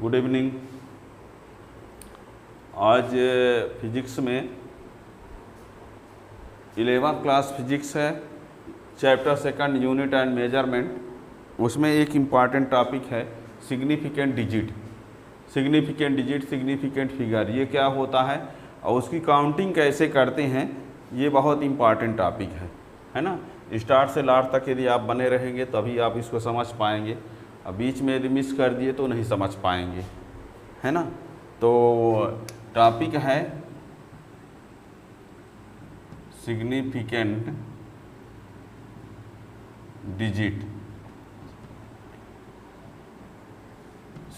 Good evening. आज physics में 11th class physics है, chapter second unit and measurement. उसमें एक इम्पॉर्टेंट टॉपिक है significant digit. Significant digit, significant figure, ये क्या होता है और उसकी काउंटिंग कैसे करते हैं, ये बहुत इम्पॉर्टेंट टॉपिक है ना। स्टार्ट से लास्ट तक यदि आप बने रहेंगे तभी आप इसको समझ पाएंगे, अब बीच में यदि मिस कर दिए तो नहीं समझ पाएंगे, है ना। तो टॉपिक है सिग्निफिकेंट डिजिट।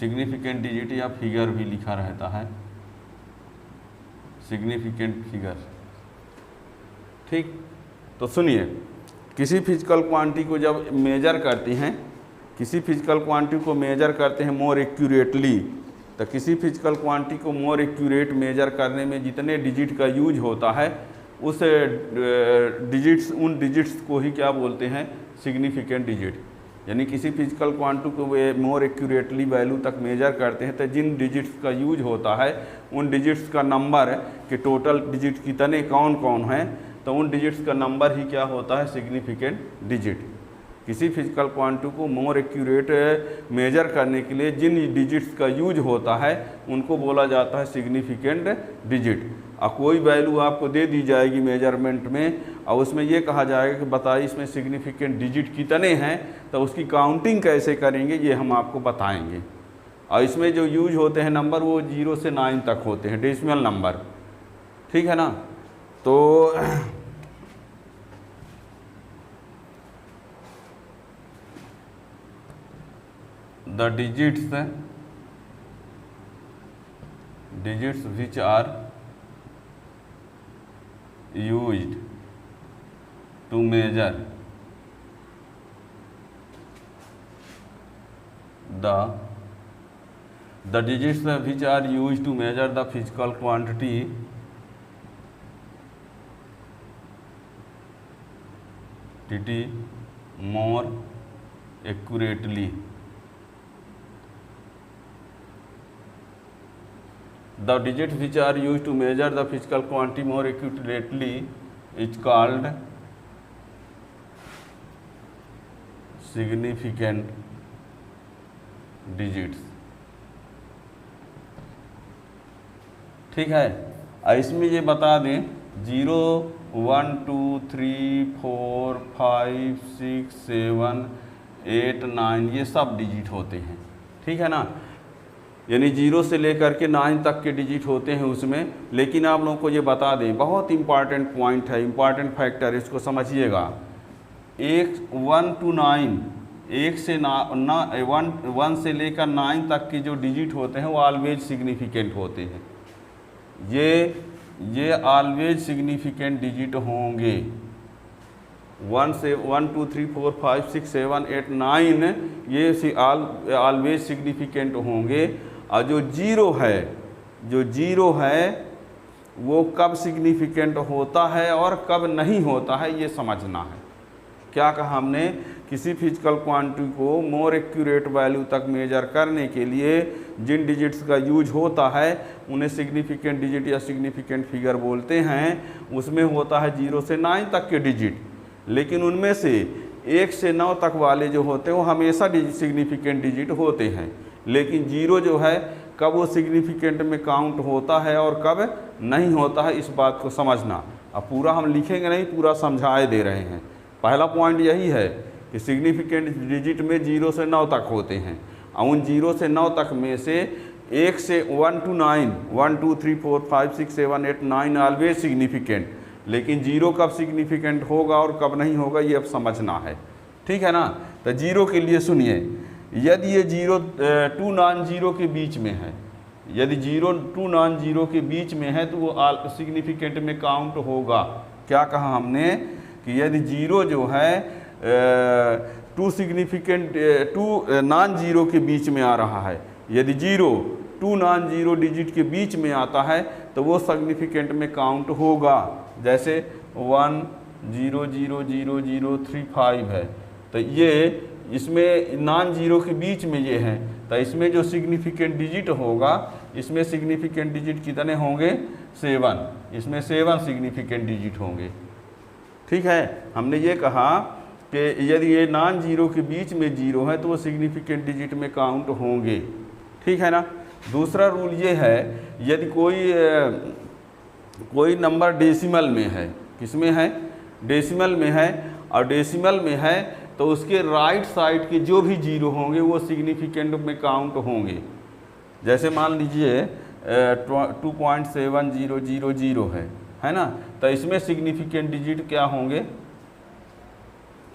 सिग्निफिकेंट डिजिट या फिगर भी लिखा रहता है, सिग्निफिकेंट फिगर। ठीक, तो सुनिए, किसी फिजिकल क्वांटिटी को जब मेजर करती हैं, किसी फिजिकल क्वांटिटी को मेजर करते हैं मोर एक्यूरेटली, तो किसी फिजिकल क्वांटिटी को मोर एक्यूरेट मेजर करने में जितने डिजिट का यूज होता है उस डिजिट्स, उन डिजिट्स को ही क्या बोलते हैं, सिग्निफिकेंट डिजिट। यानी किसी फिजिकल क्वांटिटी को वे मोर एक्यूरेटली वैल्यू तक मेजर करते हैं तो जिन डिजिट्स का यूज होता है उन डिजिट्स का नंबर कि टोटल डिजिट कितने कौन कौन हैं, तो उन डिजिट्स का नंबर ही क्या होता है, सिग्निफिकेंट डिजिट। किसी फिजिकल क्वांटिटी को मोर एक्यूरेट मेजर करने के लिए जिन डिजिट्स का यूज होता है उनको बोला जाता है सिग्निफिकेंट डिजिट। और कोई वैल्यू आपको दे दी जाएगी मेजरमेंट में और उसमें ये कहा जाएगा कि बताइए इसमें सिग्निफिकेंट डिजिट कितने हैं, तो उसकी काउंटिंग कैसे करेंगे ये हम आपको बताएंगे। और इसमें जो यूज होते हैं नंबर वो 0 से 9 तक होते हैं, डेसिमल नंबर, ठीक है ना। तो the digits which are used to measure the digits which are used to measure the physical quantity more accurately. The digits which are used to measure the physical quantity more accurately is called significant digits। ठीक है, इसमें ये बता दें 0, 1, 2, 3, 4, 5, 6, 7, 8, 9 ये सब digit होते हैं, ठीक है ना। यानी 0 से लेकर के 9 तक के डिजिट होते हैं उसमें। लेकिन आप लोगों को ये बता दें, बहुत इंपॉर्टेंट पॉइंट है, इंपॉर्टेंट फैक्टर, इसको समझिएगा। 1 to 9, 1 से लेकर 9 तक के जो डिजिट होते हैं वो ऑलवेज सिग्निफिकेंट होते हैं। ये ऑलवेज सिग्निफिकेंट डिजिट होंगे। 1 से 1, 2, 3, 4, 5, 6, 7, 8, 9 ये ऑलवेज सिग्निफिकेंट होंगे। और जो जीरो है वो कब सिग्निफिकेंट होता है और कब नहीं होता है ये समझना है। क्या कहा हमने, किसी फिजिकल क्वांटिटी को मोर एक्यूरेट वैल्यू तक मेजर करने के लिए जिन डिजिट्स का यूज होता है उन्हें सिग्निफिकेंट डिजिट या सिग्निफिकेंट फिगर बोलते हैं। उसमें होता है 0 से 9 तक के डिजिट, लेकिन उनमें से 1 से 9 तक वाले जो होते हैं वो हमेशा सिग्निफिकेंट डिजिट होते हैं। लेकिन 0 जो है कब वो सिग्निफिकेंट में काउंट होता है और कब नहीं होता है, इस बात को समझना। अब पूरा हम लिखेंगे नहीं, पूरा समझाए दे रहे हैं। पहला पॉइंट यही है कि सिग्निफिकेंट डिजिट में 0 से 9 तक होते हैं और उन 0 से 9 तक में से 1 से 1 to 9, 1, 2, 3, 4, 5, 6, 7, 8, 9 ऑलवेज सिग्निफिकेंट। लेकिन 0 कब सिग्निफिकेंट होगा और कब नहीं होगा ये अब समझना है, ठीक है ना। तो 0 के लिए सुनिए, यदि ये 0 to नॉन 0 के बीच में है, यदि 0 to नॉन 0 के बीच में है तो वो सिग्निफिकेंट में काउंट होगा। क्या कहा हमने कि यदि 0 जो है टू नॉन 0 के बीच में आ रहा है, यदि 0 to नॉन 0 डिजिट के बीच में आता है तो वो सिग्निफिकेंट में काउंट होगा। जैसे 1 0 0 0 0 3 5 है, तो ये इसमें नॉन जीरो के बीच में ये हैं, तो इसमें जो सिग्निफिकेंट डिजिट होगा, इसमें सिग्निफिकेंट डिजिट कितने होंगे? 7। इसमें 7 सिग्निफिकेंट डिजिट होंगे। ठीक है, हमने ये कहा कि यदि ये नॉन जीरो के बीच में जीरो है तो वो सिग्निफिकेंट डिजिट में काउंट होंगे। ठीक है ना। दूसरा रूल ये है, यदि कोई नंबर डेसिमल में है, किसमें है? डेसिमल में है, और डेसिमल में है तो उसके राइट साइड के जो भी जीरो होंगे वो सिग्निफिकेंट में काउंट होंगे। जैसे मान लीजिए 2.7000 है ना, तो इसमें सिग्निफिकेंट डिजिट क्या होंगे?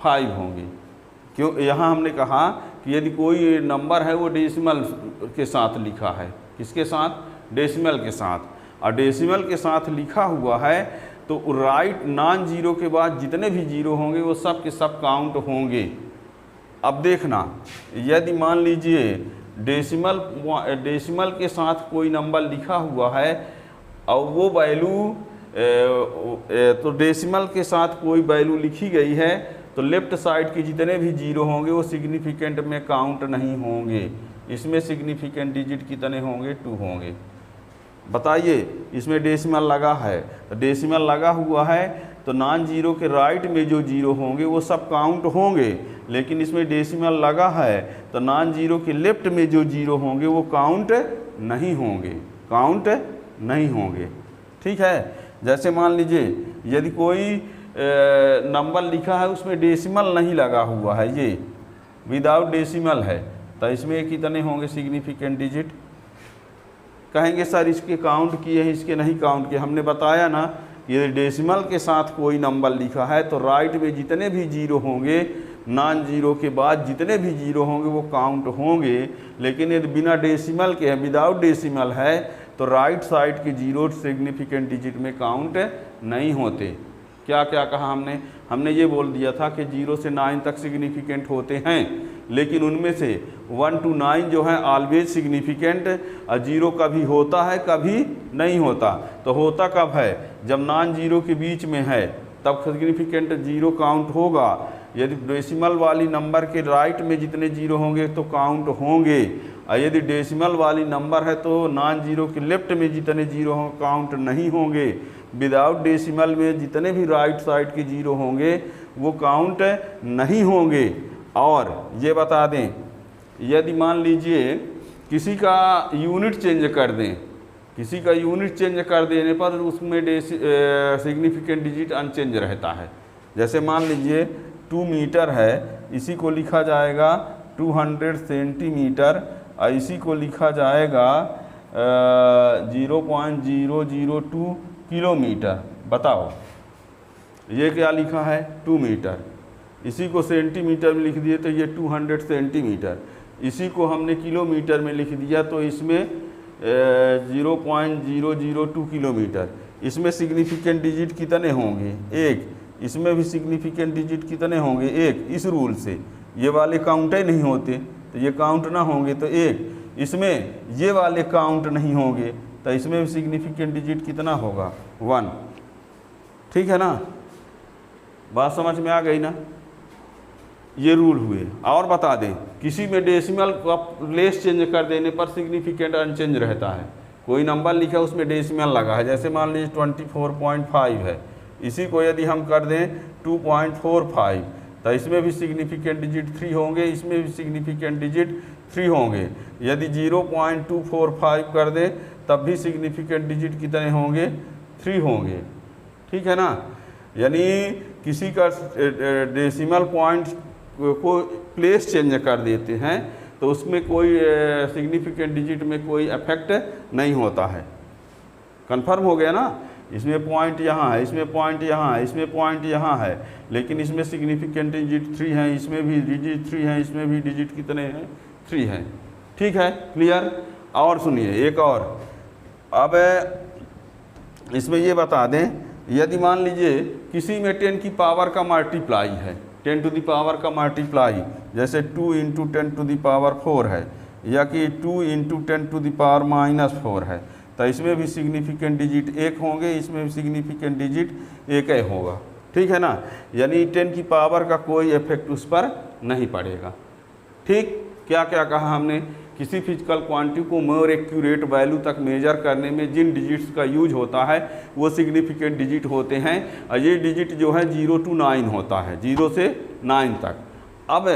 5 होंगे। क्यों? यहाँ हमने कहा कि यदि कोई नंबर है वो डेसिमल के साथ लिखा है, किसके साथ? डेसिमल के साथ, और डेसिमल के साथ लिखा हुआ है तो राइट नॉन जीरो के बाद जितने भी जीरो होंगे वो सब के सब काउंट होंगे। अब देखना, यदि मान लीजिए डेसिमल के साथ कोई नंबर लिखा हुआ है और वो वैल्यू तो डेसिमल के साथ कोई वैल्यू लिखी गई है तो लेफ्ट साइड के जितने भी जीरो होंगे वो सिग्निफिकेंट में काउंट नहीं होंगे। इसमें सिग्निफिकेंट डिजिट कितने होंगे? 2 होंगे। बताइए, इसमें डेसिमल लगा है, तो डेसिमल लगा हुआ है तो नॉन जीरो के राइट में जो जीरो होंगे वो सब काउंट होंगे, लेकिन इसमें डेसिमल लगा है तो नॉन जीरो के लेफ्ट में जो जीरो होंगे वो काउंट नहीं होंगे, काउंट नहीं होंगे। ठीक है। जैसे मान लीजिए यदि कोई नंबर लिखा है उसमें डेसिमल नहीं लगा हुआ है, ये विदाउट डेसिमल है, तो इसमें कितने होंगे सिग्निफिकेंट डिजिट? कहेंगे सर इसके काउंट किए हैं, इसके नहीं काउंट किए। हमने बताया ना, यदि डेसिमल के साथ कोई नंबर लिखा है तो राइट में जितने भी जीरो होंगे, नॉन जीरो के बाद जितने भी जीरो होंगे वो काउंट होंगे, लेकिन यदि बिना डेसिमल के है, विदाउट डेसिमल है, तो राइट साइड के जीरो सिग्निफिकेंट डिजिट में काउंट नहीं होते। क्या क्या कहा हमने ये बोल दिया था कि 0 से 9 तक सिग्निफिकेंट होते हैं, लेकिन उनमें से 1 to 9 जो है ऑलवेज सिग्निफिकेंट, और 0 कभी होता है कभी नहीं होता। तो होता कब है? जब नॉन जीरो के बीच में है तब सिग्निफिकेंट 0 काउंट होगा। यदि डेसिमल वाली नंबर के राइट में जितने जीरो होंगे तो काउंट होंगे, और यदि डेसिमल वाली नंबर है तो नॉन जीरो के लेफ्ट में जितने जीरो होंगे काउंट नहीं होंगे। विदाउट डेसिमल में जितने भी राइट साइड के जीरो होंगे वो काउंट नहीं होंगे। और ये बता दें, यदि मान लीजिए किसी का यूनिट चेंज कर दें, किसी का यूनिट चेंज कर देने पर उसमें सिग्निफिकेंट डिजिट अनचेंज रहता है। जैसे मान लीजिए 2 मीटर है, इसी को लिखा जाएगा 200 सेंटीमीटर, और इसी को लिखा जाएगा 0.002 किलोमीटर। बताओ ये क्या लिखा है? 2 मीटर। इसी को सेंटीमीटर में लिख दिए तो ये 200 सेंटीमीटर। इसी को हमने किलोमीटर में लिख दिया तो इसमें 0.002 किलोमीटर। इसमें सिग्निफिकेंट डिजिट कितने होंगे? 1। इसमें भी सिग्निफिकेंट डिजिट कितने होंगे? 1। इस रूल से ये वाले काउंट ही नहीं होते तो ये काउंट ना होंगे तो 1। इसमें ये वाले काउंट नहीं होंगे तो इसमें भी सिग्निफिकेंट डिजिट कितना होगा? 1। ठीक है ना, बात समझ में आ गई ना? ये रूल हुए। और बता दें, किसी में डेसिमल का प्लेस चेंज कर देने पर सिग्निफिकेंट अनचेंज रहता है। कोई नंबर लिखा उसमें डेसिमल लगा है, जैसे मान लीजिए 24.5 है, इसी को यदि हम कर दें 2.45 तो इसमें भी सिग्निफिकेंट डिजिट 3 होंगे, इसमें भी सिग्निफिकेंट डिजिट 3 होंगे। यदि 0.245 कर दें तब भी सिग्निफिकेंट डिजिट कितने होंगे? 3 होंगे। ठीक है ना। यानी किसी का डेसिमल पॉइंट को प्लेस चेंज कर देते हैं तो उसमें कोई सिग्निफिकेंट डिजिट में कोई इफेक्ट नहीं होता है। कंफर्म हो गया ना? इसमें पॉइंट यहाँ है, इसमें पॉइंट यहाँ है, इसमें पॉइंट यहाँ है, लेकिन इसमें सिग्निफिकेंट डिजिट 3 है, इसमें भी डिजिट 3 है, इसमें भी डिजिट कितने हैं? 3 है। ठीक है, क्लियर? और सुनिए एक और। अब इसमें ये बता दें, यदि मान लीजिए किसी में 10 की पावर का मल्टीप्लाई है, 10 टू द पावर का मल्टीप्लाई, जैसे 2 × 10 टू द पावर 4 है, या कि 2 × 10 टू द पावर -4 है, तो इसमें भी सिग्निफिकेंट डिजिट 1 होंगे, इसमें भी सिग्निफिकेंट डिजिट 1 ही होगा। ठीक है ना। यानी 10 की पावर का कोई इफेक्ट उस पर नहीं पड़ेगा। ठीक, क्या क्या कहा हमने, किसी फिजिकल क्वांटिटी को मोर एक्यूरेट वैल्यू तक मेजर करने में जिन डिजिट्स का यूज होता है वो सिग्निफिकेंट डिजिट होते हैं, और ये डिजिट जो है 0 to 9 होता है, 0 से 9 तक। अब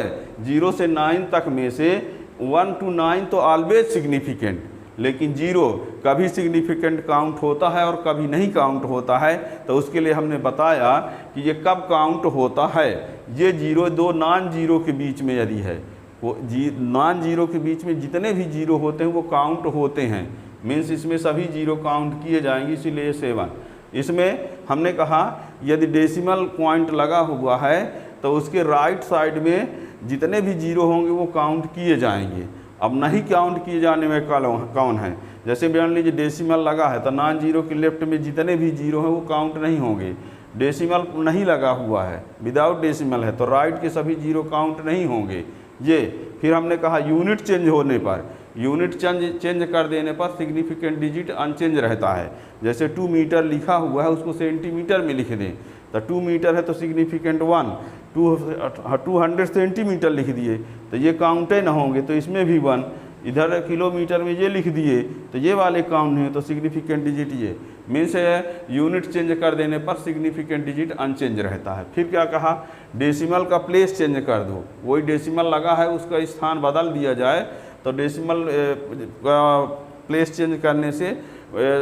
0 से 9 तक में से 1 to 9 तो ऑलवेज सिग्निफिकेंट, लेकिन 0 कभी सिग्निफिकेंट काउंट होता है और कभी नहीं काउंट होता है। तो उसके लिए हमने बताया कि ये कब काउंट होता है, ये 0 दो नॉन जीरो के बीच में यदि है, वो नॉन जीरो के बीच में जितने भी जीरो होते हैं वो काउंट होते हैं, मीन्स इसमें सभी जीरो काउंट किए जाएंगे, इसीलिए 7। इसमें हमने कहा यदि डेसिमल पॉइंट लगा हुआ है तो उसके राइट साइड में जितने भी जीरो होंगे वो काउंट किए जाएंगे। अब नहीं काउंट किए जाने में कौन है, जैसे मान लीजिए डेसिमल लगा है तो नॉन जीरो के लेफ्ट में जितने भी जीरो हैं वो काउंट नहीं होंगे। डेसिमल नहीं लगा हुआ है, विदाउट डेसिमल है तो राइट के सभी जीरो काउंट नहीं होंगे। ये फिर हमने कहा यूनिट चेंज होने पर, यूनिट चेंज कर देने पर सिग्निफिकेंट डिजिट अनचेंज रहता है। जैसे 2 मीटर लिखा हुआ है उसको सेंटीमीटर में लिख दें तो 2 मीटर है तो सिग्निफिकेंट 1, 200 सेंटीमीटर लिख दिए तो ये काउंटे ना होंगे, तो इसमें भी 1। इधर किलोमीटर में ये लिख दिए तो ये वाले काउंट नहीं, तो सिग्निफिकेंट डिजिट ये मीन्स यूनिट चेंज कर देने पर सिग्निफिकेंट डिजिट अनचेंज रहता है। फिर क्या कहा, डेसिमल का प्लेस चेंज कर दो, वही डेसिमल लगा है उसका स्थान बदल दिया जाए तो डेसिमल प्लेस चेंज करने से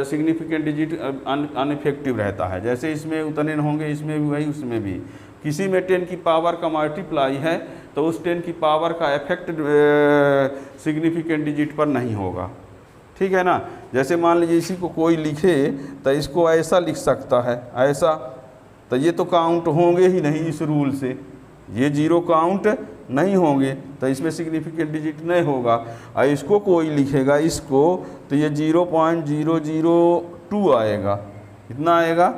सिग्निफिकेंट डिजिट अनइफेक्टिव रहता है। जैसे इसमें उतने होंगे, इसमें भी वही, उसमें भी। किसी में 10 की पावर का मल्टीप्लाई है तो उस 10 की पावर का इफेक्ट सिग्निफिकेंट डिजिट पर नहीं होगा। ठीक है ना, जैसे मान लीजिए इसी को कोई लिखे तो इसको ऐसा लिख सकता है, ऐसा, तो ये तो काउंट होंगे ही नहीं इस रूल से, ये जीरो काउंट नहीं होंगे तो इसमें सिग्निफिकेंट डिजिट नहीं होगा। और इसको कोई लिखेगा इसको तो ये 0.0002 आएगा, कितना आएगा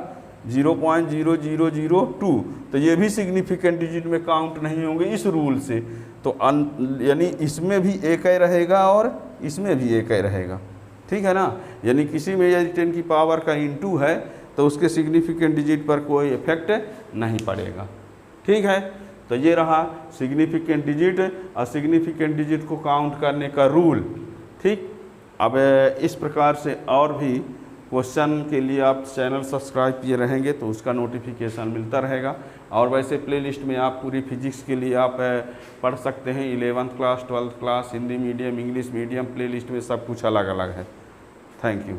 0.0002, तो ये भी सिग्निफिकेंट डिजिट में काउंट नहीं होंगे इस रूल से। तो यानी इसमें भी एक ही रहेगा और इसमें भी एक ही रहेगा। ठीक है ना, यानी किसी में यदि 10 की पावर का इंटू है तो उसके सिग्निफिकेंट डिजिट पर कोई इफेक्ट नहीं पड़ेगा। ठीक है, तो ये रहा सिग्निफिकेंट डिजिट और सिग्निफिकेंट डिजिट को काउंट करने का रूल। ठीक, अब इस प्रकार से और भी क्वेश्चन के लिए आप चैनल सब्सक्राइब किए रहेंगे तो उसका नोटिफिकेशन मिलता रहेगा। और वैसे प्लेलिस्ट में आप पूरी फिजिक्स के लिए आप पढ़ सकते हैं, 11th class, 12th class, Hindi medium, English medium, playlist में सब कुछ अलग अलग है। Thank you.